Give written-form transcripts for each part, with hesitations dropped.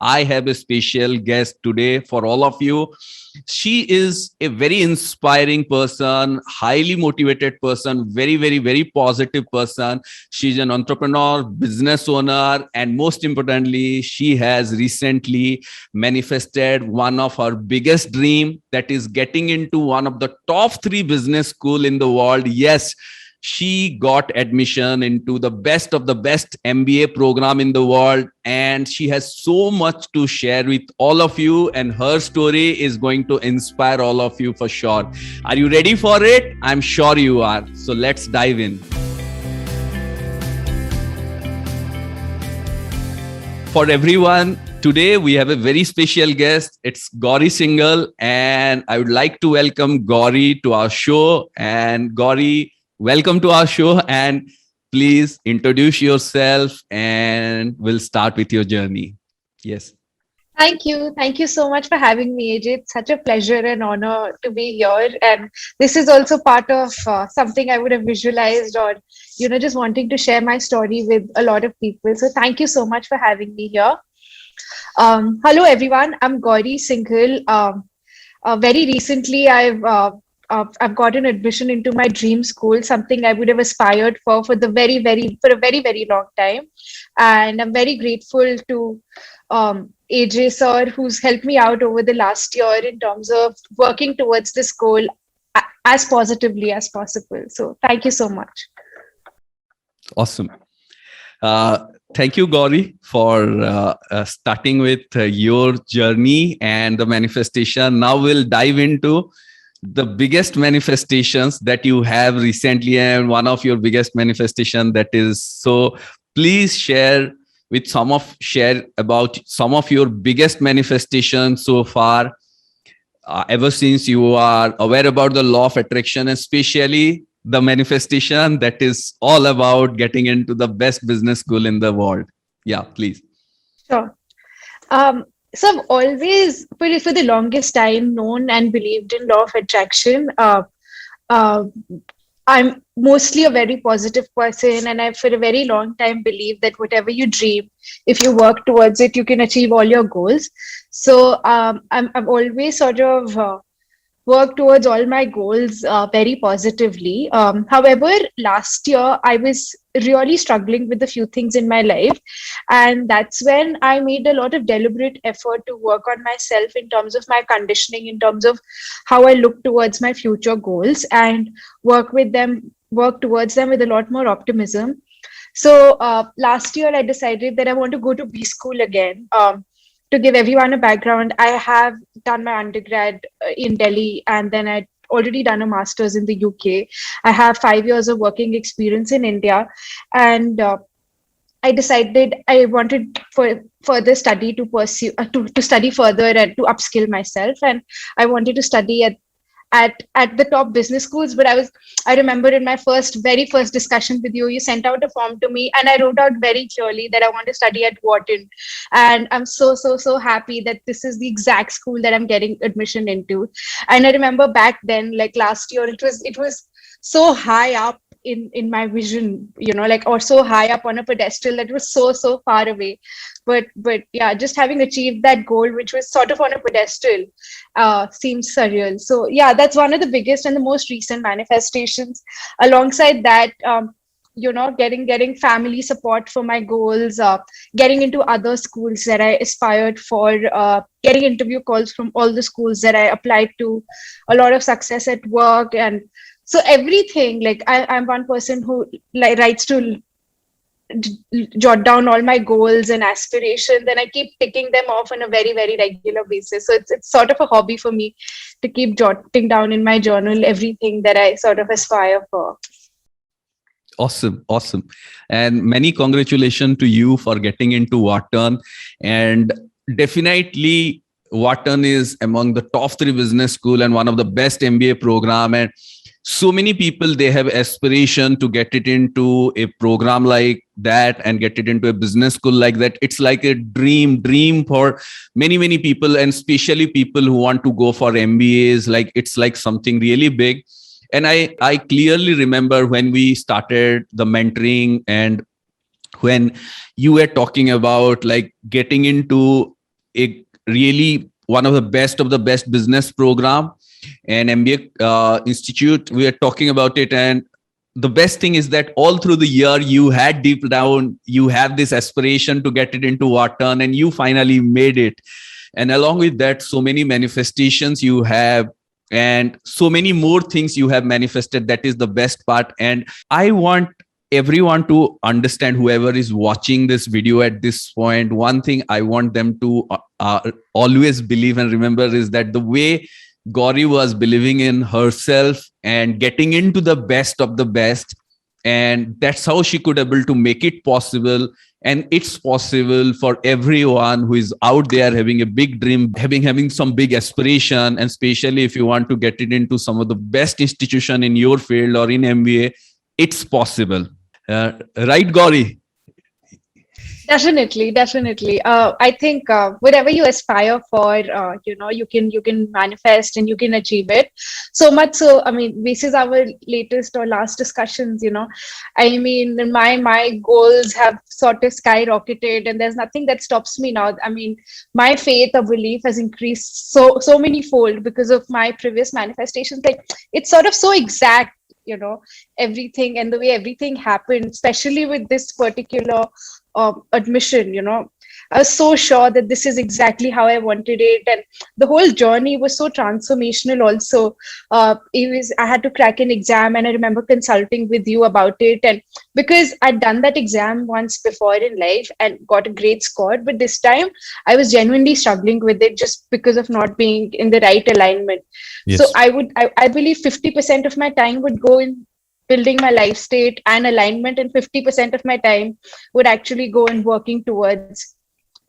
I have a special guest today for all of you. She is a very inspiring person, highly motivated person, very positive person. She's an entrepreneur, business owner, and most importantly, she has recently manifested one of her biggest dream, that is getting into one of the top 3 business school in the world. Yes, she got admission into the best of the best MBA program in the world, and she has so much to share with all of you, and her story is going to inspire all of you for sure. Are you ready for it? I'm sure you are. So let's dive in. For everyone, today we have a very special guest. It's Gauri Singhal, and I would like to welcome Gauri to our show. And Gauri, welcome to our show, and please introduce yourself and we'll start with your journey. Yes. Thank you. Thank you so much for having me, AJ. It's such a pleasure and honor to be here. And this is also part of something I would have visualized or, just wanting to share my story with a lot of people. So thank you so much for having me here. Hello, everyone. I'm Gauri Singhal. Very recently, I've gotten admission into my dream school, something I would have aspired for a very long time. And I'm very grateful to AJ sir, who's helped me out over the last year in terms of working towards this goal as positively as possible. So thank you so much. Awesome. Thank you, Gauri, for starting with your journey and the manifestation. Now we'll dive into the biggest manifestations that you have recently, and one of your biggest manifestation that is. So please share about some of your biggest manifestations so far, ever since you are aware about the law of attraction, especially the manifestation that is all about getting into the best business school in the world. Yeah, please. Sure. So I've always, for the longest time, known and believed in law of attraction. I'm mostly a very positive person, and I've for a very long time believed that whatever you dream, if you work towards it, you can achieve all your goals. So I've always sort of work towards all my goals very positively. However, last year I was really struggling with a few things in my life. And that's when I made a lot of deliberate effort to work on myself in terms of my conditioning, in terms of how I look towards my future goals and work towards them with a lot more optimism. So last year I decided that I want to go to B school again. To give everyone a background, I have done my undergrad in Delhi, and then I'd already done a master's in the UK. I have 5 years of working experience in India, and I decided I wanted for further study to pursue to study further and to upskill myself, and I wanted to study at the top business schools. But I remember in my very first discussion with you, you sent out a form to me, and I wrote out very clearly that I want to study at Wharton. And I'm so happy that this is the exact school that I'm getting admission into. And I remember back then, like last year, it was so high up in my vision, or so high up on a pedestal that was so far away. But yeah, just having achieved that goal, which was sort of on a pedestal, seems surreal. So yeah, that's one of the biggest and the most recent manifestations. Alongside that, getting family support for my goals, getting into other schools that I aspired for, getting interview calls from all the schools that I applied to, a lot of success at work. And so everything, like I'm one person who writes to jot down all my goals and aspirations, and I keep ticking them off on a very regular basis. So it's sort of a hobby for me to keep jotting down in my journal everything that I sort of aspire for. Awesome. And many congratulations to you for getting into Wharton. And definitely Wharton is among the top 3 business school and one of the best MBA program. And so many people, they have aspiration to get it into a program like that and get it into a business school like that. It's like a dream for many people, and especially people who want to go for MBAs. Like it's like something really big. And I clearly remember when we started the mentoring, and when you were talking about like getting into a really one of the best business program and MBA institute. We are talking about it, and the best thing is that all through the year you had deep down, you have this aspiration to get it into Wharton, and you finally made it. And along with that, so many manifestations you have, and so many more things you have manifested. That is the best part. And I want everyone to understand, whoever is watching this video at this point, one thing I want them to always believe and remember is that the way Gauri was believing in herself and getting into the best of the best, and that's how she could able to make it possible. And it's possible for everyone who is out there having a big dream, having some big aspiration, and especially if you want to get it into some of the best institution in your field or in MBA, it's possible. Right, Gauri? Definitely, definitely. I think whatever you aspire for, you can manifest and you can achieve it. So much so, I mean, this is our latest or last discussions. I mean, my goals have sort of skyrocketed, and there's nothing that stops me now. I mean, my faith or belief has increased so many fold because of my previous manifestations. Like, it's sort of so exact. Everything and the way everything happened, especially with this particular admission. I was so sure that this is exactly how I wanted it, and the whole journey was so transformational. Also, I had to crack an exam, and I remember consulting with you about it, and because I'd done that exam once before in life and got a great score, but this time I was genuinely struggling with it just because of not being in the right alignment. Yes. So I believe 50% of my time would go in building my life state and alignment, and 50% of my time would actually go in working towards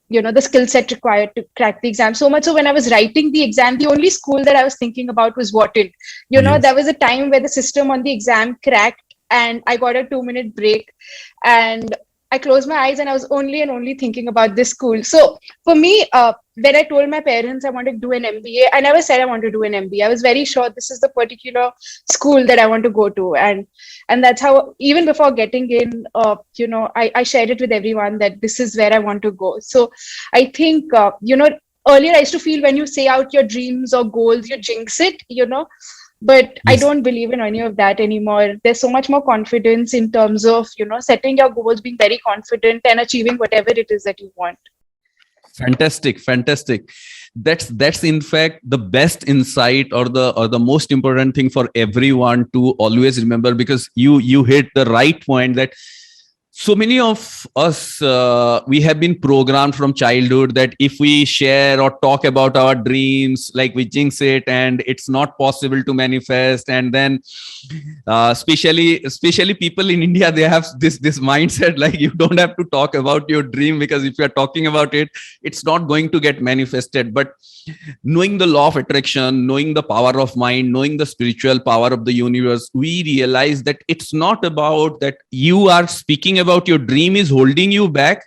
the skill set required to crack the exam. So much so, when I was writing the exam, the only school that I was thinking about was Wharton. Yes. There was a time where the system on the exam cracked, and I got a 2-minute break, and I closed my eyes, and I was only thinking about this school. So for me, when I told my parents I wanted to do an MBA, I never said I want to do an MBA. I was very sure this is the particular school that I want to go to, and that's how, even before getting in, I shared it with everyone that this is where I want to go. So I think earlier I used to feel when you say out your dreams or goals, you jinx it, but yes. I don't believe in any of that anymore. There's so much more confidence in terms of setting your goals, being very confident, and achieving whatever it is that you want. Fantastic. That's in fact the best insight, or the most important thing for everyone to always remember, because you hit the right point that so many of us, we have been programmed from childhood that if we share or talk about our dreams, like we jinx it and it's not possible to manifest. And then especially people in India, they have this mindset like you don't have to talk about your dream, because if you're talking about it, it's not going to get manifested. But knowing the law of attraction, knowing the power of mind, knowing the spiritual power of the universe, we realize that it's not about that you are speaking about your dream is holding you back,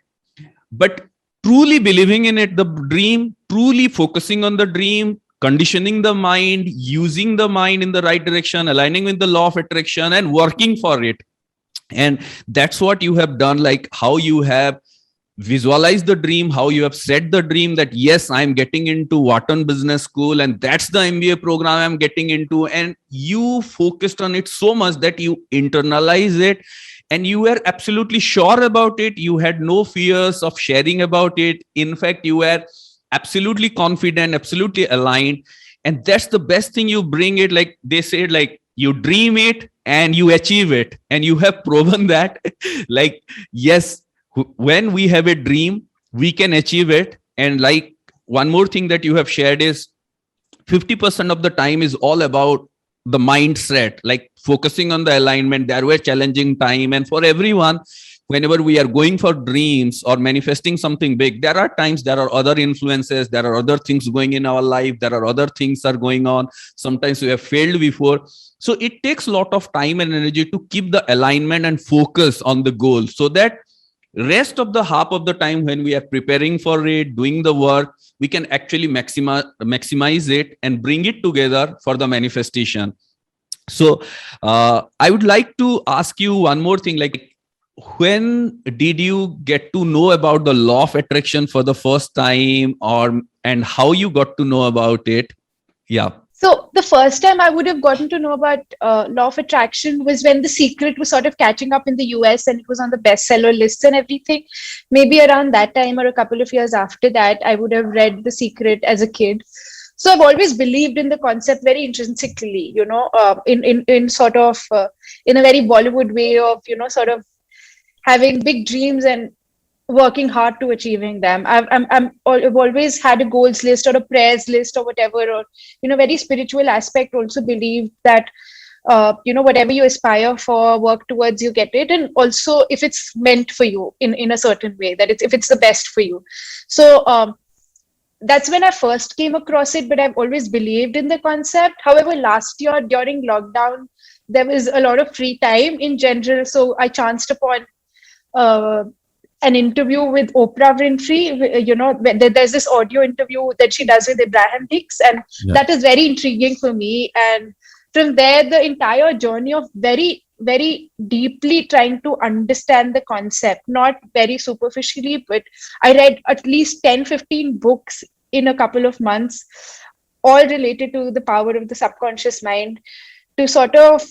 but truly believing in it, the dream, truly focusing on the dream, conditioning the mind, using the mind in the right direction, aligning with the law of attraction and working for it. And that's what you have done, like how you have visualize the dream, how you have set the dream that yes, I'm getting into Wharton Business School, and that's the MBA program I'm getting into. And you focused on it so much that you internalize it, and you were absolutely sure about it. You had no fears of sharing about it. In fact, you were absolutely confident, absolutely aligned. And that's the best thing. You bring it, like they said, like you dream it and you achieve it. And you have proven that like, yes, when we have a dream, we can achieve it. And like one more thing that you have shared is 50% of the time is all about the mindset, like focusing on the alignment. There were challenging time. And for everyone, whenever we are going for dreams or manifesting something big, there are times there are other influences, there are other things going in our life, there are other things are going on. Sometimes we have failed before. So it takes a lot of time and energy to keep the alignment and focus on the goal, so that rest of the half of the time when we are preparing for it, doing the work, we can actually maximize it and bring it together for the manifestation. So I would like to ask you one more thing, like when did you get to know about the law of attraction for the first time, or and how you got to know about it? Yeah. So the first time I would have gotten to know about law of attraction was when The Secret was sort of catching up in the US and it was on the bestseller lists and everything. Maybe around that time or a couple of years after that, I would have read The Secret as a kid. So I've always believed in the concept very intrinsically, in sort of in a very Bollywood way of, sort of having big dreams and working hard to achieving them. I've always had a goals list or a prayers list or whatever, or very spiritual aspect. Also believe that whatever you aspire for, work towards, you get it, and also if it's meant for you in a certain way, that it's if it's the best for you. So that's when I first came across it, but I've always believed in the concept. However, last year during lockdown, there was a lot of free time in general, so I chanced upon uh, an interview with Oprah Winfrey. There's this audio interview that she does with Abraham Hicks, and that is very intriguing for me. And from there, the entire journey of very, very deeply trying to understand the concept, not very superficially, but I read at least 10, 15 books in a couple of months, all related to the power of the subconscious mind, to sort of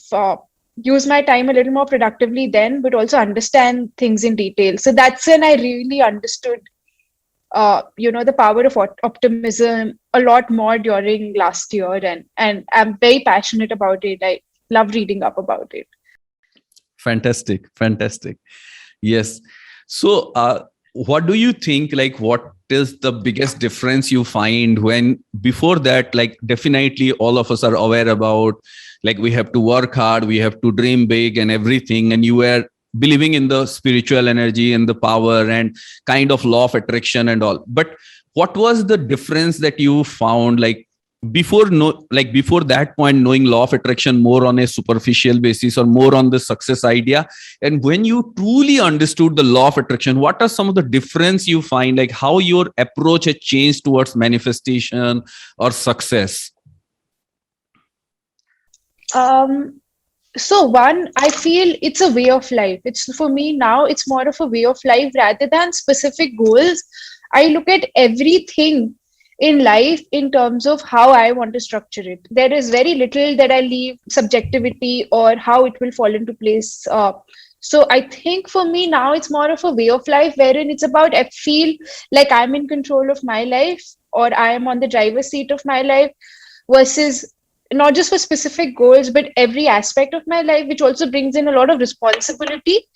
use my time a little more productively then, but also understand things in detail. So that's when I really understood, the power of optimism a lot more during last year, and I'm very passionate about it. I love reading up about it. Fantastic. Yes. So, what do you think? Like, what is the biggest difference you find when before that? Like, definitely, all of us are aware about, like, we have to work hard, we have to dream big, and everything. And you were believing in the spiritual energy and the power and kind of law of attraction and all. But what was the difference that you found? Like, before that point, knowing law of attraction more on a superficial basis or more on the success idea, and when you truly understood the law of attraction, what are some of the difference you find, like how your approach has changed towards manifestation or success? So one, I feel it's a way of life. It's for me now, it's more of a way of life rather than specific goals. I look at everything in life in terms of how I want to structure it. There is very little that I leave subjectivity or how it will fall into place. So I think for me now it's more of a way of life wherein it's about, I feel like I'm in control of my life or I am on the driver's seat of my life, versus not just for specific goals, but every aspect of my life, which also brings in a lot of responsibility,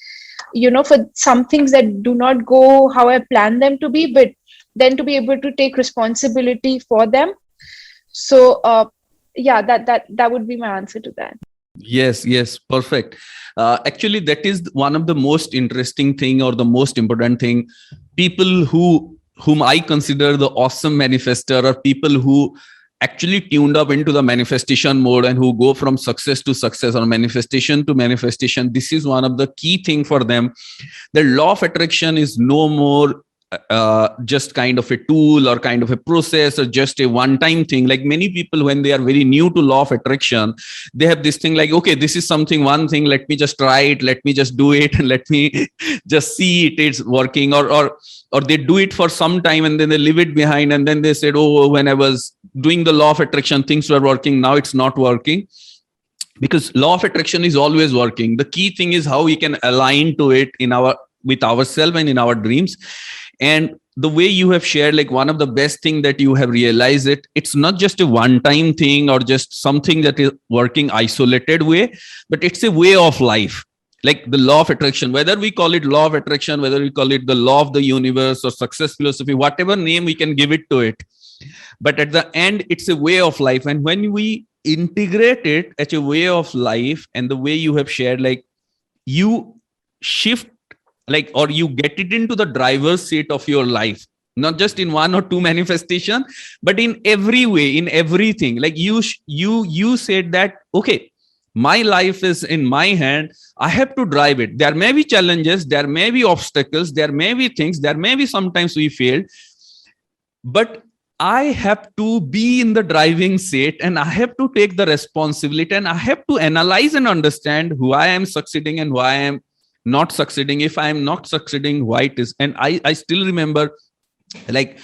for some things that do not go how I plan them to be, but then to be able to take responsibility for them. So that would be my answer to that. Yes, perfect. Actually, that is one of the most interesting thing or the most important thing. People whom I consider the awesome manifester, or people who actually tuned up into the manifestation mode and who go from success to success or manifestation to manifestation, this is one of the key thing for them. The law of attraction is no more just kind of a tool or kind of a process or just a one-time thing. Like many people, when they are very new to law of attraction, they have this thing like, okay, this is something, one thing, let me just try it, let me just do it, and let me just see it's working, or they do it for some time and then they leave it behind, and then they said, oh, when I was doing the law of attraction, things were working, now it's not working. Because law of attraction is always working. The key thing is how we can align to it with ourselves and in our dreams. And the way you have shared, like one of the best thing that you have realized, it's not just a one-time thing or just something that is working isolated way, but it's a way of life. Like the law of attraction, whether we call it law of attraction, whether we call it the law of the universe or success philosophy, whatever name we can give it to it. But at the end, it's a way of life. And when we integrate it as a way of life, and the way you have shared, like you shift, like, or you get it into the driver's seat of your life, not just in one or two manifestation, but in every way, in everything. Like you said that, okay, my life is in my hand, I have to drive it. There may be challenges, there may be obstacles, there may be things, there may be sometimes we failed, but I have to be in the driving seat and I have to take the responsibility, and I have to analyze and understand who I am succeeding and who I am not succeeding. If I'm not succeeding, why it is? And I still remember, like,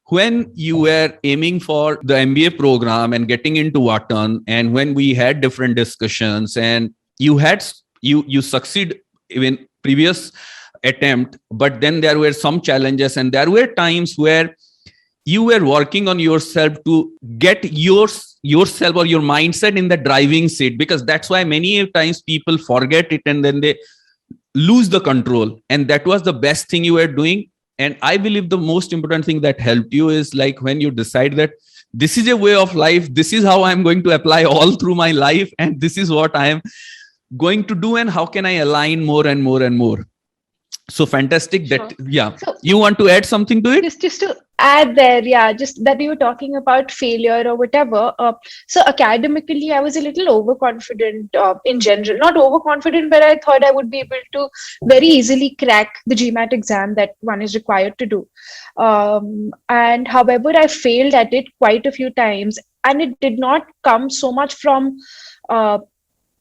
when you were aiming for the MBA program and getting into Wharton, and when we had different discussions, and you succeed in previous attempt, but then there were some challenges, and there were times where you were working on yourself to get yourself or your mindset in the driving seat, because that's why many times people forget it and then they lose the control. And that was the best thing you were doing. And I believe the most important thing that helped you is like when you decide that this is a way of life, this is how I'm going to apply all through my life, and this is what I am going to do, and how can I align more and more and more. So fantastic. Sure. That, yeah, So you want to add something to it? just to add there, yeah, just that you were talking about failure or whatever. So academically, I was a little overconfident in general. Not overconfident, but I thought I would be able to very easily crack the GMAT exam that one is required to do. And however, I failed at it quite a few times, and it did not come so much from uh,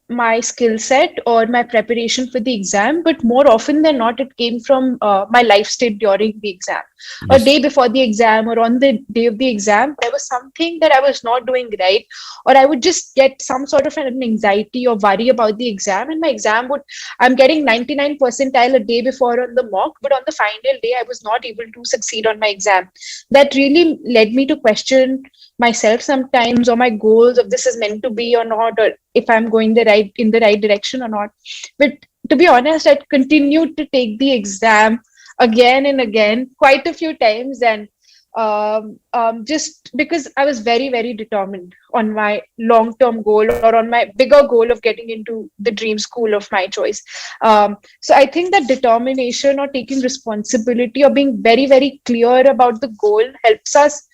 my skill set or my preparation for the exam, but more often than not, it came from my life state during the exam, a Yes. day before the exam, or on the day of the exam. There was something that I was not doing right, or I would just get some sort of an anxiety or worry about the exam, and my exam would, I'm getting 99 percentile a day before on the mock, but on the final day, I was not able to succeed on my exam. That really led me to question myself sometimes, or my goals, if this is meant to be or not, or if I'm going in the right direction or not. But to be honest, I continued to take the exam again and again, quite a few times, and just because I was very, very determined on my long-term goal, or on my bigger goal of getting into the dream school of my choice. So I think that determination, or taking responsibility, or being very, very clear about the goal helps us,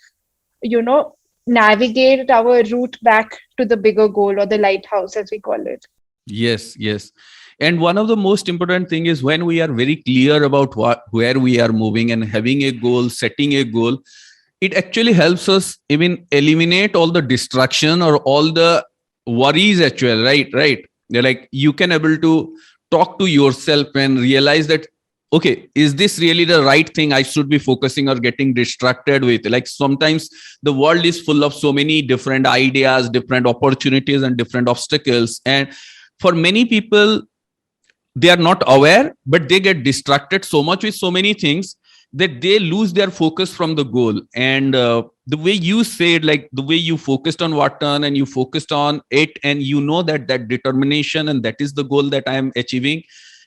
you know, navigate our route back to the bigger goal, or the lighthouse, as we call it. Yes, yes. And one of the most important thing is when we are very clear about where we are moving and having a goal, setting a goal, it actually helps us even eliminate all the distraction or all the worries actually, right. They're like, you can able to talk to yourself and realize that, okay, is this really the right thing I should be focusing or getting distracted with? Like sometimes the world is full of so many different ideas, different opportunities, and different obstacles. And for many people, they are not aware, but they get distracted so much with so many things that they lose their focus from the goal. And the way you said, like the way you focused on Wharton and you focused on it, and you know that that determination and that is the goal that I am achieving,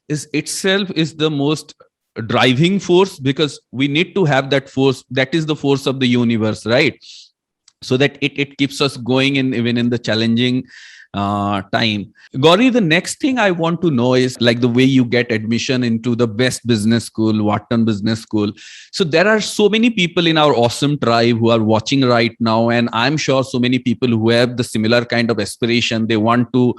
is itself is the most driving force, because we need to have that force. That is the force of the universe, right? So that it keeps us going in even in the challenging time. Gauri, the next thing I want to know is like the way you get admission into the best business school, Wharton Business School. So there are so many people in our awesome tribe who are watching right now, and I'm sure so many people who have the similar kind of aspiration. They want to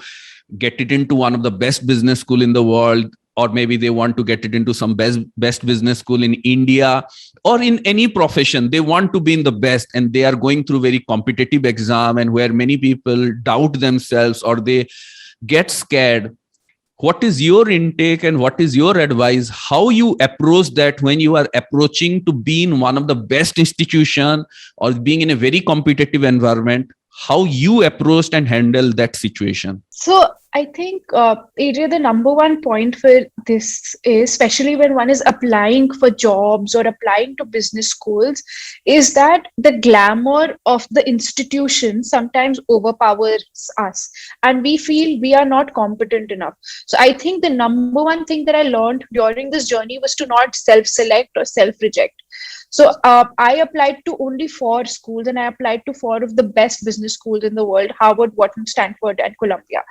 get it into one of the best business school in the world, or maybe they want to get it into some best business school in India, or in any profession. They want to be in the best, and they are going through very competitive exam, and where many people doubt themselves or they get scared. What is your intake and what is your advice, how you approach that when you are approaching to be in one of the best institution or being in a very competitive environment? How you approached and handle that situation? So I think, AJ, the number one point for this is, especially when one is applying for jobs or applying to business schools, is that the glamour of the institution sometimes overpowers us, and we feel we are not competent enough. So I think the number one thing that I learned during this journey was to not self-select or self-reject. So I applied to only 4 schools, and I applied to 4 of the best business schools in the world: Harvard, Wharton, Stanford, and Columbia.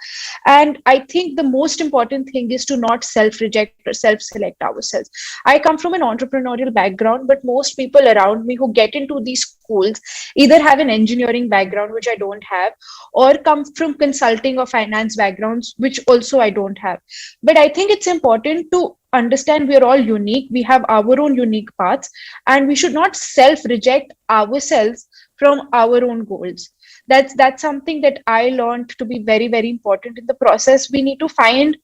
And I think the most important thing is to not self-reject or self-select ourselves. I come from an entrepreneurial background, but most people around me who get into these schools either have an engineering background, which I don't have, or come from consulting or finance backgrounds, which also I don't have. But I think it's important to understand we are all unique. We have our own unique paths, and we should not self-reject ourselves from our own goals. That's something that I learned to be very, very important in the process. We need to find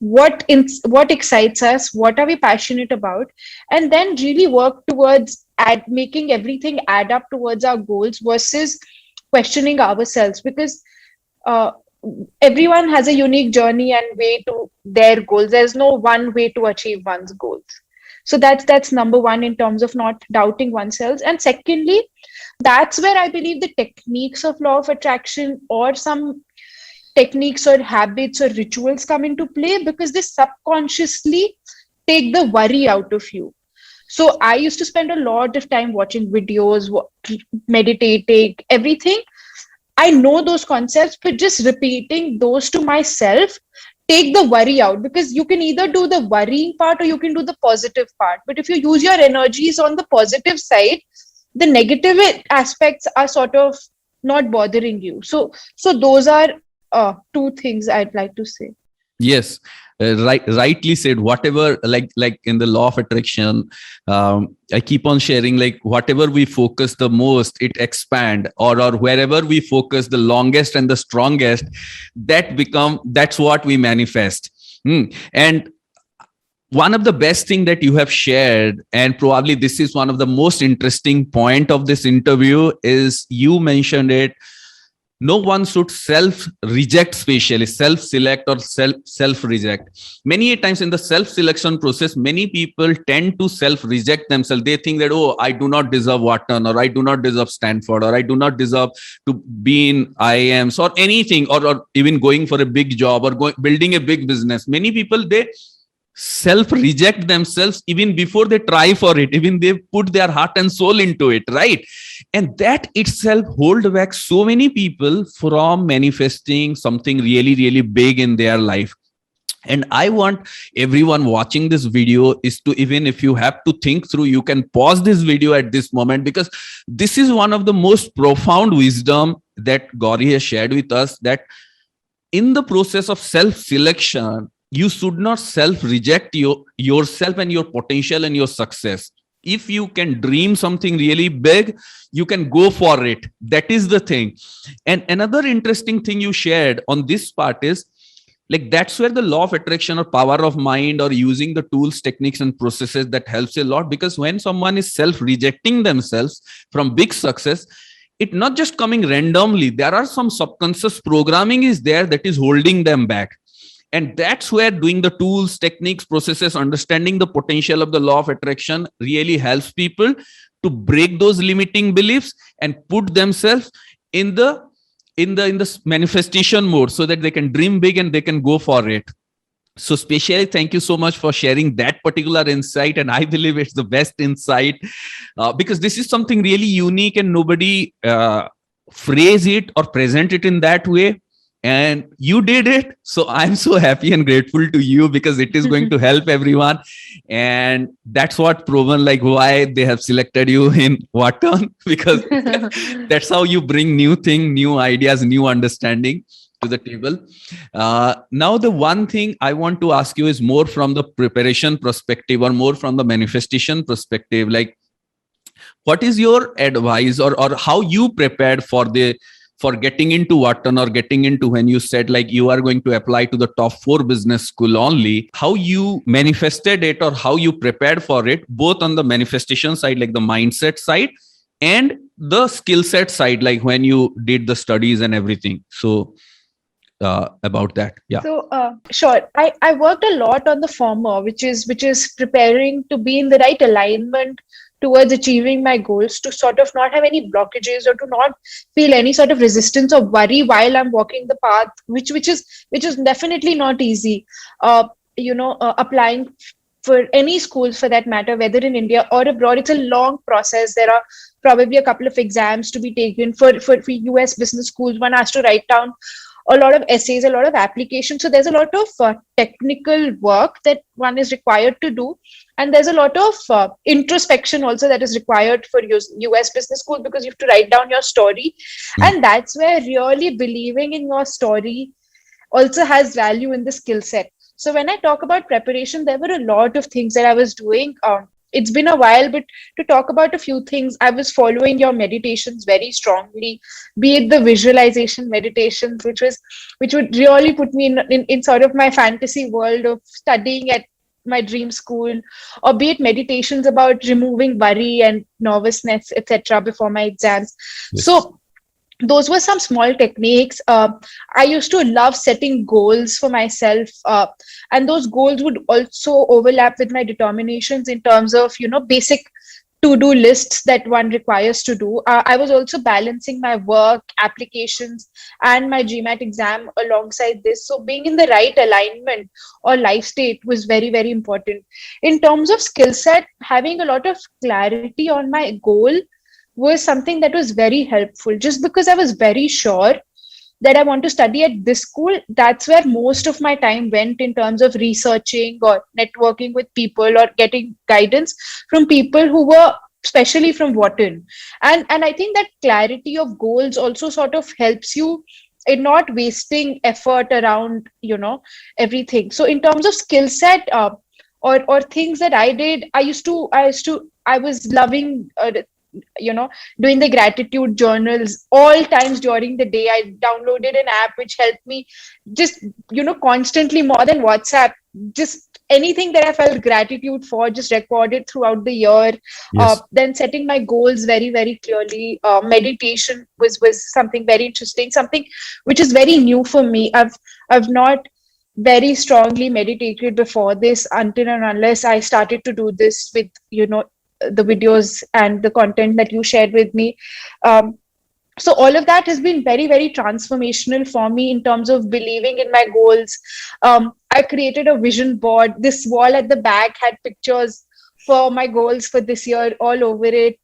what excites us, what are we passionate about, and then really work towards making everything add up towards our goals versus questioning ourselves, because uh, everyone has a unique journey and way to their goals. There's no one way to achieve one's goals. So that's number one in terms of not doubting oneself. And secondly, that's where I believe the techniques of law of attraction or some techniques or habits or rituals come into play, because they subconsciously take the worry out of you. So I used to spend a lot of time watching videos, meditating, everything. I know those concepts, but just repeating those to myself take the worry out, because you can either do the worrying part or you can do the positive part. But if you use your energies on the positive side, the negative aspects are sort of not bothering you. So those are two things I'd like to say. Yes, rightly said. Whatever, like in the law of attraction, I keep on sharing, like whatever we focus the most, it expand, or wherever we focus the longest and the strongest, that's what we manifest. And one of the best thing that you have shared, and probably this is one of the most interesting point of this interview, is you mentioned it. No one should self-reject, specially self-select or self-reject. Many times in the self-selection process, many people tend to self-reject themselves. They think that, oh, I do not deserve Wharton, or I do not deserve Stanford, or I do not deserve to be in IIMs or anything, or even going for a big job or building a big business. Many people, they self-reject themselves even before they try for it, even they put their heart and soul into it, right? And that itself hold back so many people from manifesting something really, really big in their life. And I want everyone watching this video is to, even if you have to think through, you can pause this video at this moment, because this is one of the most profound wisdom that Gauri has shared with us, that in the process of self-selection, you should not self-reject yourself and your potential and your success. If you can dream something really big, you can go for it. That is the thing. And another interesting thing you shared on this part is, like, that's where the law of attraction or power of mind, or using the tools, techniques, and processes, that helps a lot. Because when someone is self-rejecting themselves from big success, it not just coming randomly. There are some subconscious programming is there that is holding them back. And that's where doing the tools, techniques, processes, understanding the potential of the law of attraction really helps people to break those limiting beliefs and put themselves in the manifestation mode, so that they can dream big and they can go for it. So specially, thank you so much for sharing that particular insight. And I believe it's the best insight, because this is something really unique and nobody phrase it or present it in that way. And you did it. So I'm so happy and grateful to you, because it is going to help everyone. And that's what proven, like, why they have selected you in Wharton, because that's how you bring new thing, new ideas, new understanding to the table. Now, the one thing I want to ask you is more from the preparation perspective, or more from the manifestation perspective. Like, what is your advice, or how you prepared for getting into Wharton, or getting into, when you said like you are going to apply to the top 4 business school only, how you manifested it, or how you prepared for it, both on the manifestation side, like the mindset side, and the skill set side, like when you did the studies and everything. So about that. Yeah. So sure. I worked a lot on the former, which is preparing to be in the right alignment towards achieving my goals, to sort of not have any blockages, or to not feel any sort of resistance or worry while I'm walking the path, which is definitely not easy. Applying for any schools for that matter, whether in India or abroad, it's a long process. There are probably a couple of exams to be taken for US business schools. One has to write down a lot of essays, a lot of applications. So there's a lot of technical work that one is required to do. And there's a lot of introspection also that is required for US business school, because you have to write down your story. And that's where really believing in your story also has value in the skill set. So when I talk about preparation, there were a lot of things that I was doing it's been a while, but to talk about a few things, I was following your meditations very strongly, be it the visualization meditations, which would really put me in sort of my fantasy world of studying at my dream school, or be it meditations about removing worry and nervousness, etc., before my exams. Yes. So those were some small techniques. I used to love setting goals for myself, and those goals would also overlap with my determinations in terms of, basic to-do lists that one requires to do. I was also balancing my work, applications, and my GMAT exam alongside this. So being in the right alignment or life state was very, very important. In terms of skill set, having a lot of clarity on my goal was something that was very helpful, just because I was very sure that I want to study at this school. That's where most of my time went in terms of researching or networking with people or getting guidance from people who were especially from Wharton. And I think that clarity of goals also sort of helps you in not wasting effort around, everything. So in terms of skill set, or things that I did, I was loving doing the gratitude journals all times during the day. I downloaded an app which helped me just constantly, more than WhatsApp, just anything that I felt gratitude for, just record it throughout the year. Yes. Then setting my goals very, very clearly. Meditation was something very interesting, something which is very new for me. I've not very strongly meditated before this, until and unless I started to do this with the videos and the content that you shared with me. So all of that has been very, very transformational for me in terms of believing in my goals. I created a vision board. This wall at the back had pictures for my goals for this year all over it.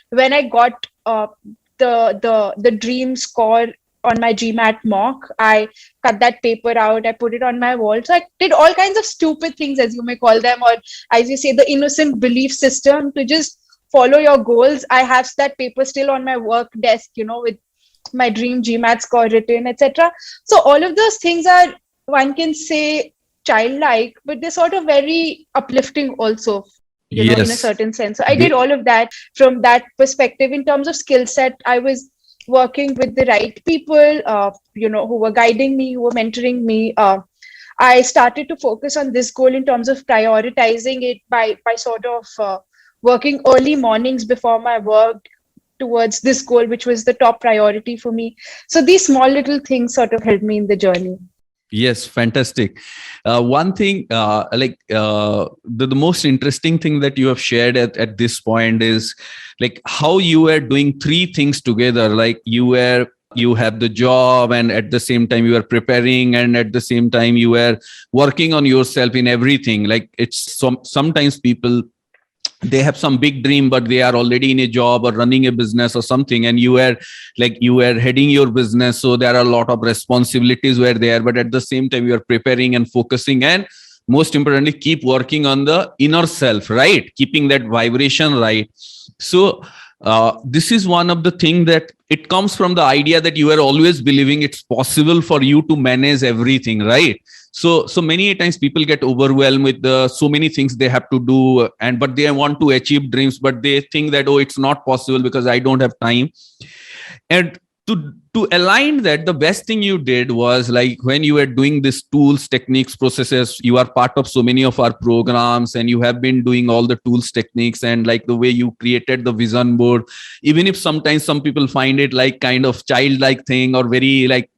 When I got the dream score on my GMAT mock, I cut that paper out, I put it on my wall. So I did all kinds of stupid things, as you may call them, or as you say, the innocent belief system to just follow your goals. I have that paper still on my work desk, with my dream GMAT score written, etc. So all of those things are, one can say, childlike, but they're sort of very uplifting also, in a Yes. certain sense. So I did all of that from that perspective. In terms of skill set, I was working with the right people, who were guiding me, who were mentoring me. I started to focus on this goal in terms of prioritizing it by sort of working early mornings before my work towards this goal, which was the top priority for me. So these small little things sort of helped me in the journey. Yes, fantastic. One thing, the most interesting thing that you have shared at this point is like how you were doing three things together. Like you have the job, and at the same time you are preparing, and at the same time you were working on yourself in everything. Like it's sometimes people, they have some big dream, but they are already in a job or running a business or something, and you were heading your business, so there are a lot of responsibilities were there, but at the same time you are preparing and focusing, and most importantly keep working on the inner self, right, keeping that vibration right. So this is one of the things that it comes from the idea that you are always believing it's possible for you to manage everything, right? So many times people get overwhelmed with so many things they have to do, but they want to achieve dreams, but they think that, oh, it's not possible because I don't have time. And to align that, the best thing you did was, like, when you were doing these tools, techniques, processes, you are part of so many of our programs, and you have been doing all the tools, techniques, and like the way you created the vision board, even if sometimes some people find it like kind of childlike thing, or very like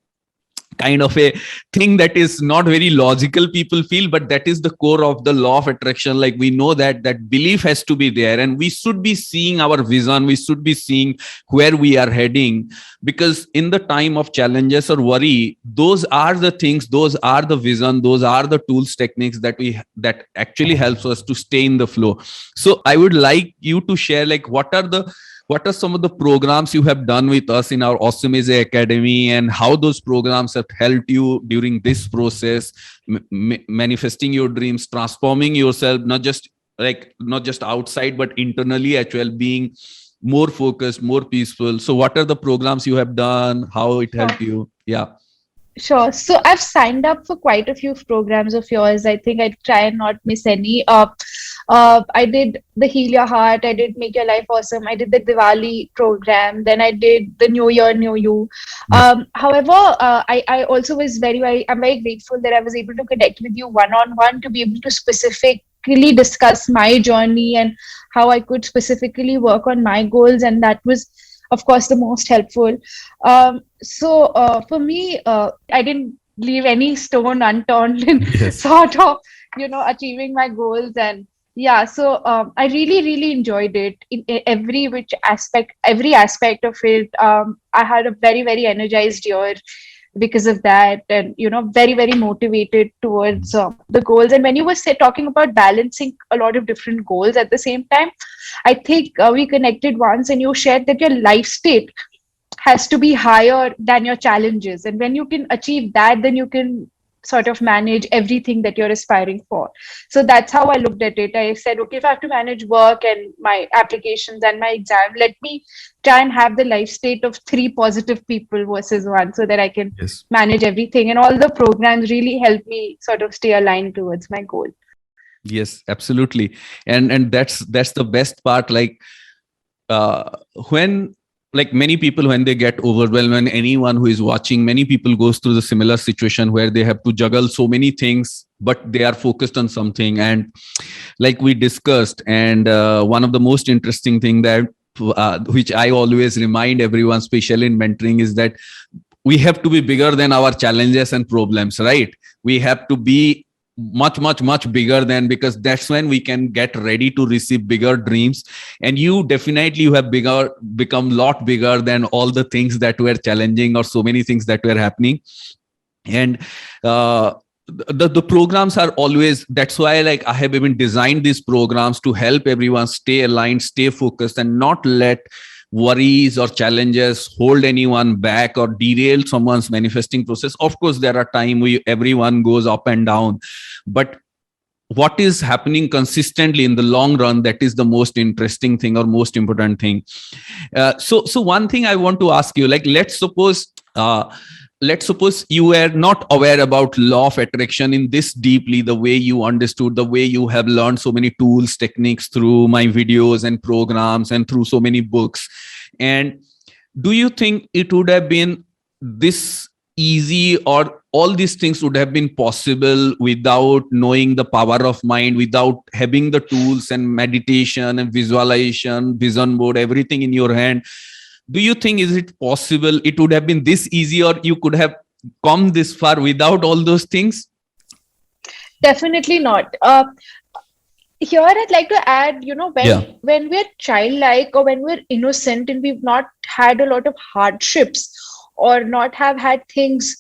kind of a thing that is not very logical, people feel, but that is the core of the law of attraction. Like, we know that belief has to be there, and we should be seeing our vision, we should be seeing where we are heading, because in the time of challenges or worry, those are the things, those are the vision, those are the tools, techniques that actually helps us to stay in the flow. So I would like you to share, like, what are some of the programs you have done with us in our Awesome Is Academy, and how those programs have helped you during this process, manifesting your dreams, transforming yourself, not just outside, but internally as well, being more focused, more peaceful. So what are the programs you have done, how it helped you? Yeah. Sure. So I've signed up for quite a few programs of yours. I think I try and not miss any. I did the Heal Your Heart, I did Make Your Life Awesome, I did the Diwali program, then I did the New Year, New You. Yes. However, I also was I'm very grateful that I was able to connect with you one on one to be able to specifically discuss my journey and how I could specifically work on my goals. And that was, of course, the most helpful. For me, I didn't leave any stone unturned in Yes. sort of, achieving my goals. And yeah, so I really enjoyed it in every aspect of it. I had a very energized year because of that, and very motivated towards the goals. And when you were talking about balancing a lot of different goals at the same time, I think we connected once, and you shared that your life state has to be higher than your challenges. And when you can achieve that, then you can sort of manage everything that you're aspiring for. So that's how I looked at it. I said, okay, if I have to manage work and my applications and my exam, let me try and have the life state of three positive people versus one, so that I can Yes. manage everything. And all the programs really help me sort of stay aligned towards my goal. Yes, absolutely. And that's the best part. Like uh, when like many people, when they get overwhelmed, when anyone who is watching, many people goes through the similar situation where they have to juggle so many things, but they are focused on something. And like we discussed, and one of the most interesting thing that which I always remind everyone, especially in mentoring, is that we have to be bigger than our challenges and problems, right? We have to be much bigger than, because that's when we can get ready to receive bigger dreams. And you have become a lot bigger than all the things that were challenging, or so many things that were happening. And uh, the programs are always, that's why like I have even designed these programs to help everyone stay aligned, stay focused, and not let worries or challenges hold anyone back or derail someone's manifesting process. Of course, there are times everyone goes up and down, but what is happening consistently in the long run, that is the most interesting thing or most important thing. So one thing I want to ask you, like let's suppose you were not aware about law of attraction in this deeply, the way you understood, the way you have learned so many tools, techniques through my videos and programs and through so many books. And do you think it would have been this easy, or all these things would have been possible without knowing the power of mind, without having the tools and meditation and visualization, vision board, everything in your hand? Do you think, is it possible it would have been this easy, or you could have come this far without all those things? Definitely not. Here I'd like to add, Yeah. when we're childlike or when we're innocent and we've not had a lot of hardships or not have had things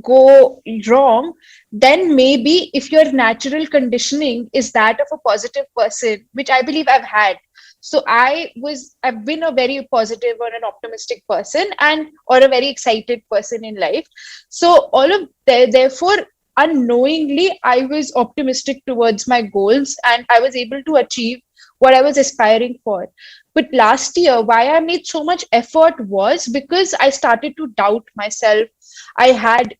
go wrong, then maybe if your natural conditioning is that of a positive person, which I believe I've had. So I've been a very positive or an optimistic person, and or a very excited person in life. So therefore, unknowingly, I was optimistic towards my goals, and I was able to achieve what I was aspiring for. But last year, why I made so much effort was because I started to doubt myself. I had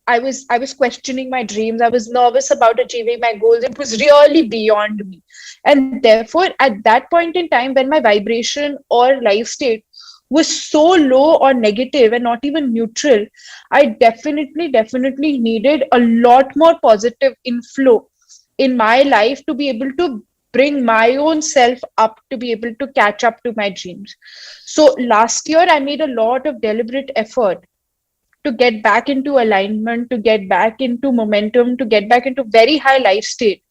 I was questioning my dreams. I was nervous about achieving my goals. It was really beyond me. And therefore, at that point in time, when my vibration or life state was so low or negative and not even neutral, I definitely needed a lot more positive inflow in my life to be able to bring my own self up, to be able to catch up to my dreams. So last year, I made a lot of deliberate effort to get back into alignment, to get back into momentum, to get back into very high life state,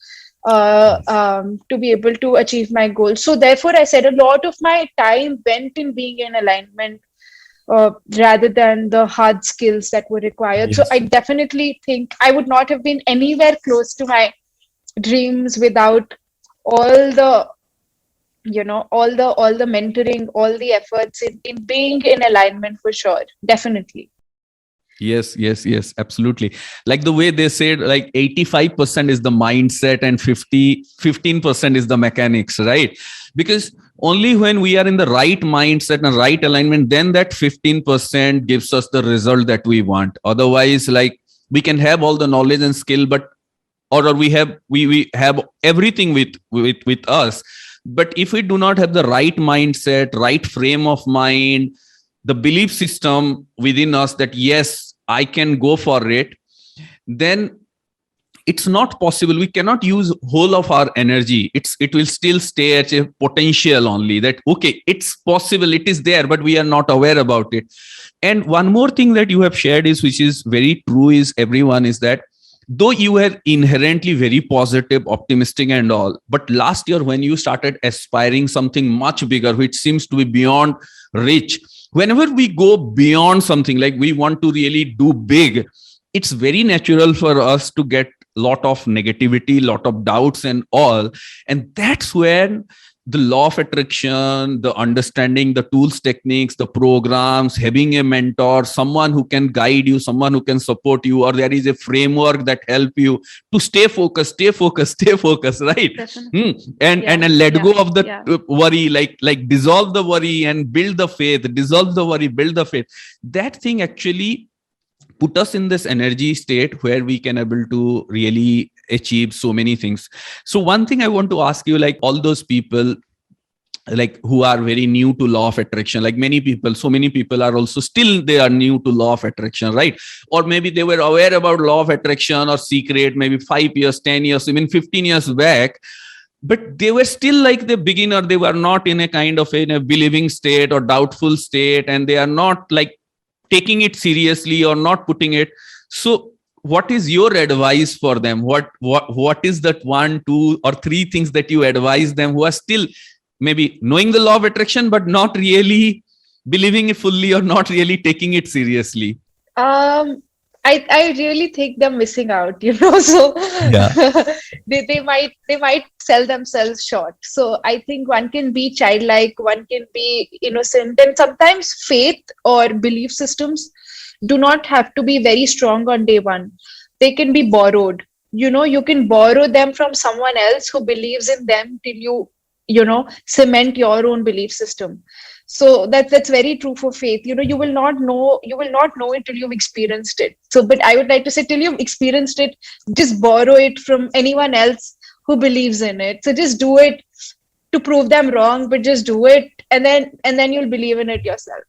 to be able to achieve my goals. So therefore, I said a lot of my time went in being in alignment, rather than the hard skills that were required. So I Yes. definitely think I would not have been anywhere close to my dreams without all the all the mentoring, all the efforts in being in alignment, for sure. Definitely. Yes, absolutely. Like the way they said, like 85% is the mindset and 15% is the mechanics, right? Because only when we are in the right mindset and right alignment, then that 15% gives us the result that we want. Otherwise, like we can have all the knowledge and skill, but or we have everything with us, but if we do not have the right mindset, right frame of mind, the belief system within us that yes, I can go for it, then it's not possible. We cannot use whole of our energy. It will still stay at a potential only, that okay, it's possible, it is there, but we are not aware about it. And one more thing that you have shared is, which is very true, is everyone, is that though you were inherently very positive, optimistic and all, but last year when you started aspiring something much bigger, which seems to be beyond reach, whenever we go beyond something, like we want to really do big, it's very natural for us to get lot of negativity, lot of doubts and all. And that's when the law of attraction, the understanding the tools, techniques, the programs, having a mentor, someone who can guide you, someone who can support you, or there is a framework that help you to stay focused, stay focused, right? And let go of the worry, like dissolve the worry and build the faith, dissolve the worry, build the faith. That thing actually put us in this energy state where we can able to really achieve so many things. So one thing I want to ask you, like all those people like who are very new to law of attraction, like so many people are also still they are new to law of attraction, right? Or maybe they were aware about law of attraction or secret maybe 5 years, 10 years, even 15 years back, but they were still like the beginner. They were not in a kind of in a believing state or doubtful state, and they are not like taking it seriously or not putting it. So what is your advice for them? What is that 1, 2 or 3 things that you advise them who are still maybe knowing the law of attraction but not really believing it fully or not really taking it seriously? I really think they're missing out, so Yeah. they might sell themselves short. So I think one can be childlike, one can be innocent, and sometimes faith or belief systems do not have to be very strong on day one. They can be borrowed. You can borrow them from someone else who believes in them till cement your own belief system. So that's very true for faith. You will not know it till you've experienced it. So, but I would like to say, till you've experienced it, just borrow it from anyone else who believes in it. So just do it to prove them wrong, but just do it, and then you'll believe in it yourself.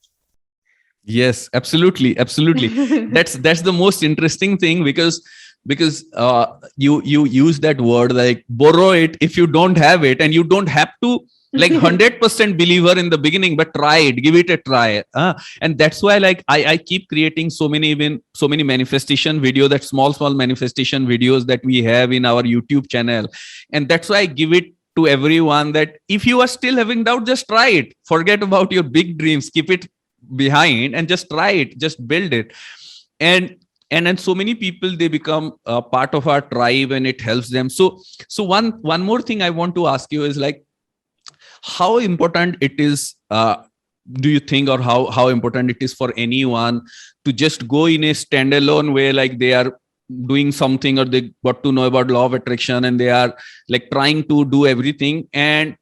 Yes, absolutely. That's the most interesting thing, because you use that word like borrow it if you don't have it, and you don't have to like 100% believer in the beginning, but try it, give it a try. And that's why like I keep creating so many manifestation video, that small manifestation videos that we have in our YouTube channel. And that's why I give it to everyone that if you are still having doubt, just try it. Forget about your big dreams, keep it behind and just try it, just build it. And then so many people, they become a part of our tribe and it helps them. So one more thing I want to ask you is like, how important it is, do you think, or how important it is for anyone to just go in a standalone way, like they are doing something or they got to know about law of attraction and they are like trying to do everything, and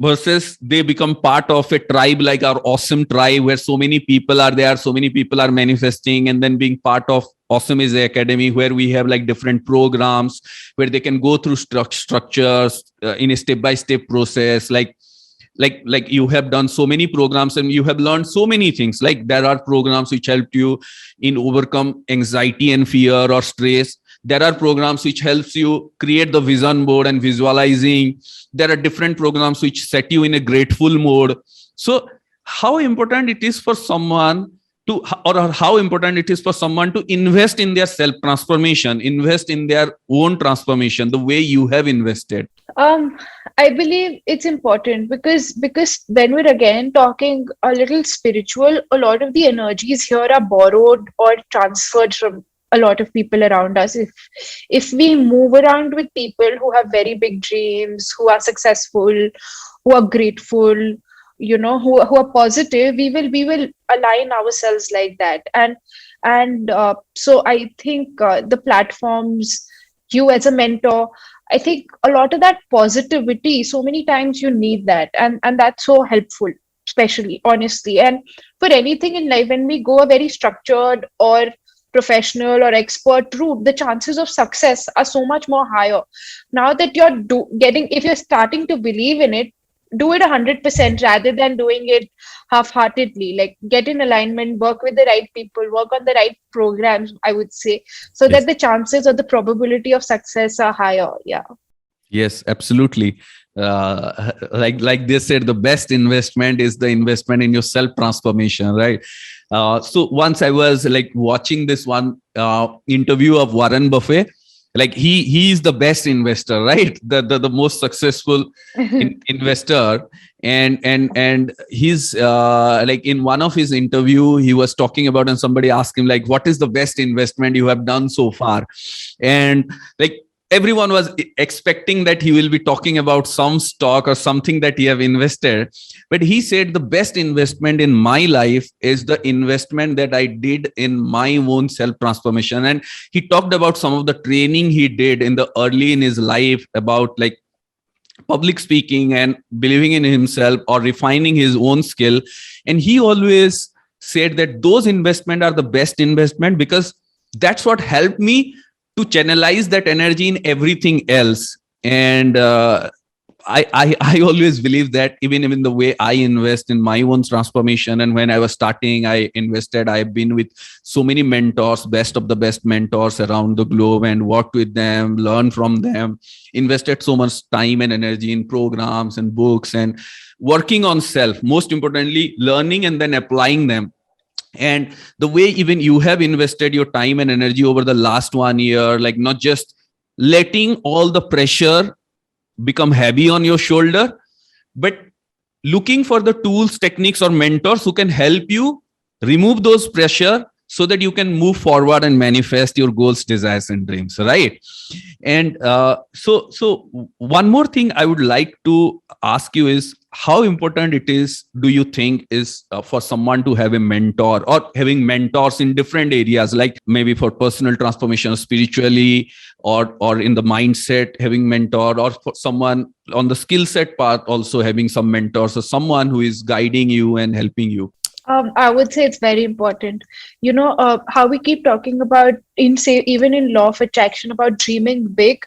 versus they become part of a tribe like our awesome tribe where so many people are there, so many people are manifesting, and then being part of Awesome is the Academy, where we have like different programs where they can go through structures in a step-by-step process. Like you have done so many programs and you have learned so many things. Like there are programs which helped you in overcome anxiety and fear or stress. There are programs which helps you create the vision board and visualizing. There are different programs which set you in a grateful mode. So how important it is for someone to, or how important it is for someone to invest in their self transformation, invest in their own transformation the way you have invested? I believe it's important because when we're again talking a little spiritual, a lot of the energies here are borrowed or transferred from a lot of people around us. If we move around with people who have very big dreams, who are successful, who are grateful, who are positive, we will align ourselves like that. And so I think the platforms, you as a mentor, I think a lot of that positivity, so many times you need that, and that's so helpful, especially honestly. And for anything in life, when we go a very structured or professional or expert route, the chances of success are so much more higher. Now that if you're starting to believe in it, do it 100% rather than doing it half-heartedly. Like, get in alignment, work with the right people, work on the right programs, I would say, so that Yes. the chances or the probability of success are higher. Yeah. Yes, absolutely. Like they said, the best investment is the investment in your self transformation, right? So once I was like watching this one interview of Warren Buffett. Like he is the best investor, right? The most successful investor. And he's like in one of his interview he was talking about, and somebody asked him like, what is the best investment you have done so far? And like everyone was expecting that he will be talking about some stock or something that he have invested, but he said the best investment in my life is the investment that I did in my own self transformation. And he talked about some of the training he did in the early in his life about like public speaking and believing in himself or refining his own skill. And he always said that those investment are the best investment because that's what helped me to channelize that energy in everything else. And I always believe that even in the way I invest in my own transformation, and when I was starting, I invested. I've been with so many mentors, best of the best mentors around the globe, and worked with them, learned from them, invested so much time and energy in programs and books and working on self. Most importantly, learning and then applying them. And the way even you have invested your time and energy over the last 1 year, like not just letting all the pressure become heavy on your shoulder, but looking for the tools, techniques, or mentors who can help you remove those pressure so that you can move forward and manifest your goals, desires, and dreams, right? And so one more thing I would like to ask you is, how important it is, do you think, is for someone to have a mentor or having mentors in different areas, like maybe for personal transformation, spiritually, or in the mindset, having mentor, or for someone on the skill set part, also having some mentors or someone who is guiding you and helping you? I would say it's very important. How we keep talking about even in law of attraction about dreaming big.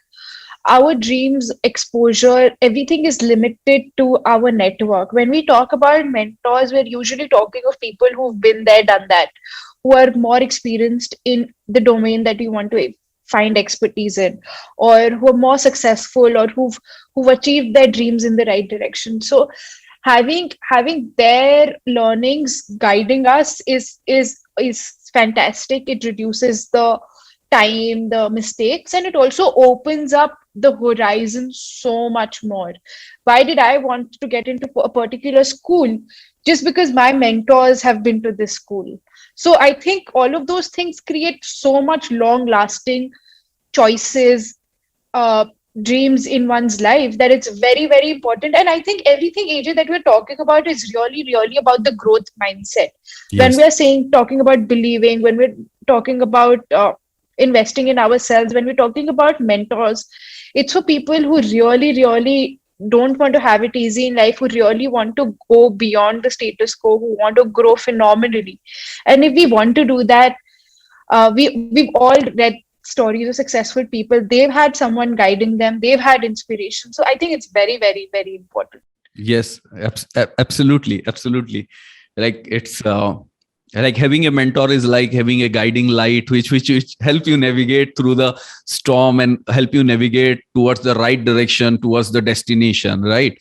Our dreams, exposure, everything is limited to our network. When we talk about mentors, we're usually talking of people who've been there, done that, who are more experienced in the domain that you want to find expertise in, or who are more successful, or who've achieved their dreams in the right direction. So having their learnings guiding us is fantastic. It reduces the time, the mistakes, and it also opens up the horizon so much more. Why did I want to get into a particular school? Just because my mentors have been to this school. So I think all of those things create so much long lasting choices, uh, dreams in one's life, that it's very, very important. And I think everything, AJ, that we're talking about is really, really about the growth mindset. When Yes. we're saying, talking about believing, when we're talking about investing in ourselves, when we're talking about mentors, it's for people who really, really don't want to have it easy in life, who really want to go beyond the status quo, who want to grow phenomenally. And if we want to do that, we've all read stories of successful people. They've had someone guiding them, they've had inspiration. So I think it's very, very, very important. Yes, absolutely, absolutely. Like it's like having a mentor is like having a guiding light, which help you navigate through the storm and help you navigate towards the right direction, towards the destination. Right?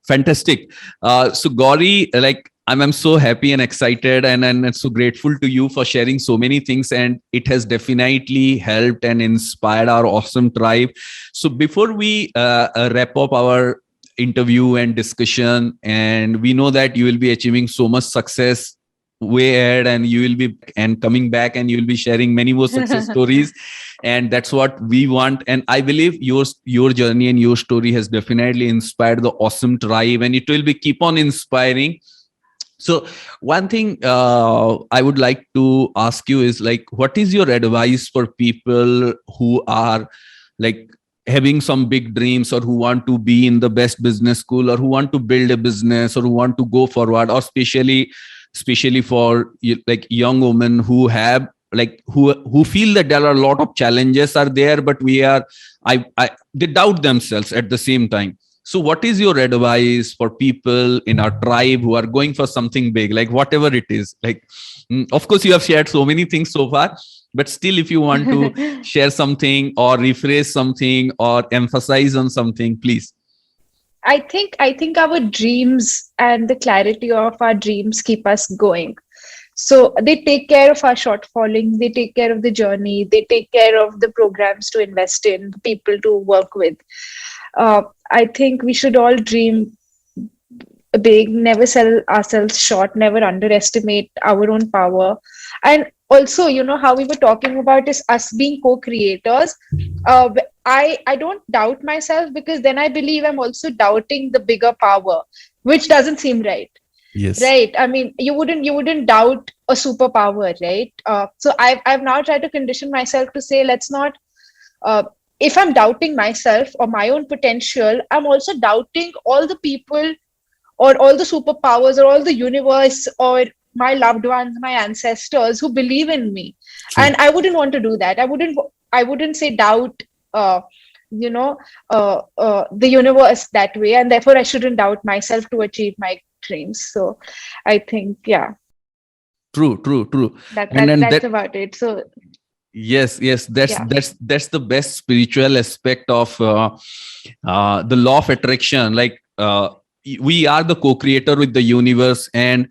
Fantastic. So Gauri, like I'm so happy and excited and so grateful to you for sharing so many things, and it has definitely helped and inspired our awesome tribe. So before we wrap up our interview and discussion, and we know that you will be achieving so much success way ahead, and you will be and coming back and you will be sharing many more success stories, and that's what we want. And I believe your journey and your story has definitely inspired the awesome tribe, and it will be keep on inspiring. So one thing I would like to ask you is, like, what is your advice for people who are like having some big dreams, or who want to be in the best business school, or who want to build a business, or who want to go forward, or especially for like young women who have like who feel that there are a lot of challenges are there, but we are I they doubt themselves at the same time. So what is your advice for people in our tribe who are going for something big, like whatever it is? Like, of course, you have shared so many things so far, but still, if you want to share something or rephrase something or emphasize on something, please. I think our dreams and the clarity of our dreams keep us going. So they take care of our shortfallings, they take care of the journey, they take care of the programs to invest in, the people to work with. I think we should all dream big, never sell ourselves short, never underestimate our own power. And also, how we were talking about is us being co-creators. I don't doubt myself, because then I believe I'm also doubting the bigger power, which doesn't seem right. Yes. Right. I mean, you wouldn't doubt a superpower, right? So I've now tried to condition myself to say, let's not. If I'm doubting myself or my own potential, I'm also doubting all the people or all the superpowers or all the universe or my loved ones, my ancestors who believe in me. True. And I wouldn't want to do that. I wouldn't say doubt uh, the universe that way, and therefore I shouldn't doubt myself to achieve my dreams. So I think, yeah, True, true, true. that And that then that's that, about it. So yes, yes, that's yeah. the best spiritual aspect of the law of attraction. Like, we are the co-creator with the universe, and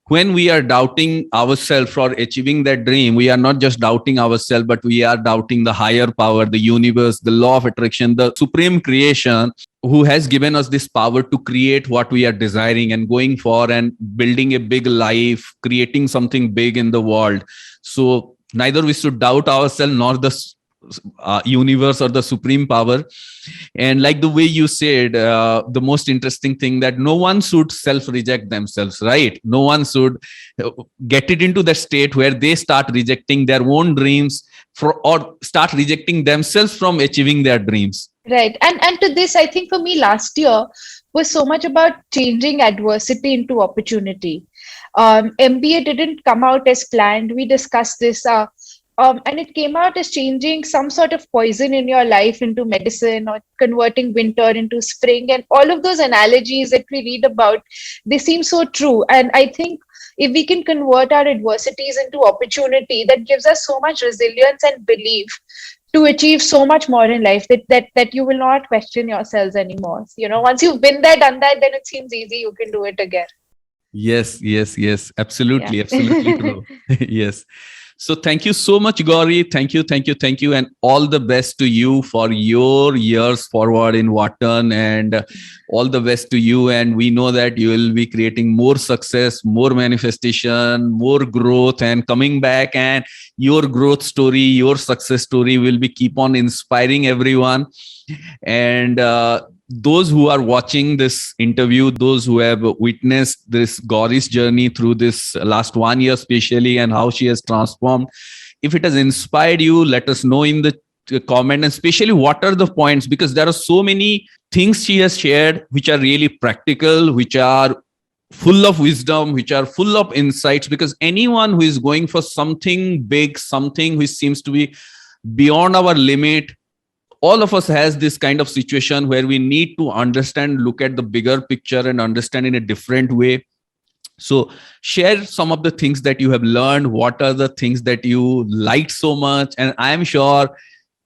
when we are doubting ourselves for achieving that dream, we are not just doubting ourselves, but we are doubting the higher power, the universe, the law of attraction, the supreme creation, who has given us this power to create what we are desiring and going for and building a big life, creating something big in the world. So neither we should doubt ourselves nor the universe or the supreme power. And like the way you said, the most interesting thing, that no one should self reject themselves, right? No one should get it into the state where they start rejecting their own dreams or start rejecting themselves from achieving their dreams. Right. And to this, I think for me last year was so much about changing adversity into opportunity. MBA didn't come out as planned. We discussed this, and it came out as changing some sort of poison in your life into medicine, or converting winter into spring. And all of those analogies that we read about, they seem so true. And I think if we can convert our adversities into opportunity, that gives us so much resilience and belief to achieve so much more in life, that you will not question yourselves anymore. Once you've been there, done that, then it seems easy. You can do it again. Yes, yes, yes, Yeah. absolutely, absolutely true. Yes. So thank you so much, Gauri. Thank you, thank you, thank you, and all the best to you for your years forward in Wharton, and all the best to you. And we know that you will be creating more success, more manifestation, more growth, and coming back. And your growth story, your success story will be keep on inspiring everyone. And those who are watching this interview, those who have witnessed this Gauri's journey through this last 1 year, especially, and how she has transformed, if it has inspired you, let us know in the comment, and especially what are the points, because there are so many things she has shared which are really practical, which are full of wisdom, which are full of insights. Because anyone who is going for something big, something which seems to be beyond our limit, all of us has this kind of situation where we need to understand, look at the bigger picture and understand in a different way. So share some of the things that you have learned. What are the things that you liked so much? And I am sure,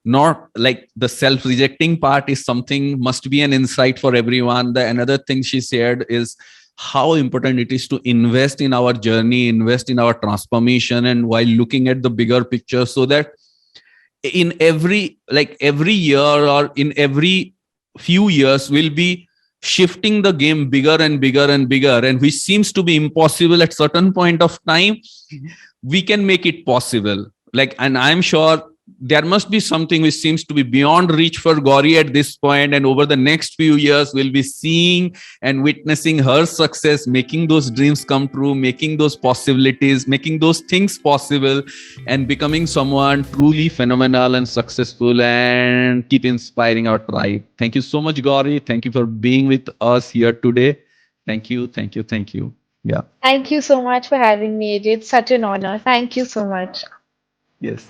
not like the self rejecting part is something must be an insight for everyone. The another thing she shared is how important it is to invest in our journey, invest in our transformation, and while looking at the bigger picture, so that in every year or in every few years we'll be shifting the game bigger and bigger and bigger, and which seems to be impossible at certain point of time, we can make it possible. Like, and I'm sure there must be something which seems to be beyond reach for Gauri at this point, and over the next few years we'll be seeing and witnessing her success, making those dreams come true, making those possibilities, making those things possible, and becoming someone truly phenomenal and successful, and keep inspiring our tribe. Thank you so much, Gauri. Thank you for being with us here today. Thank you, thank you, thank you. Yeah. Thank you so much for having me, AJ. It's such an honor. Thank you so much. Yes.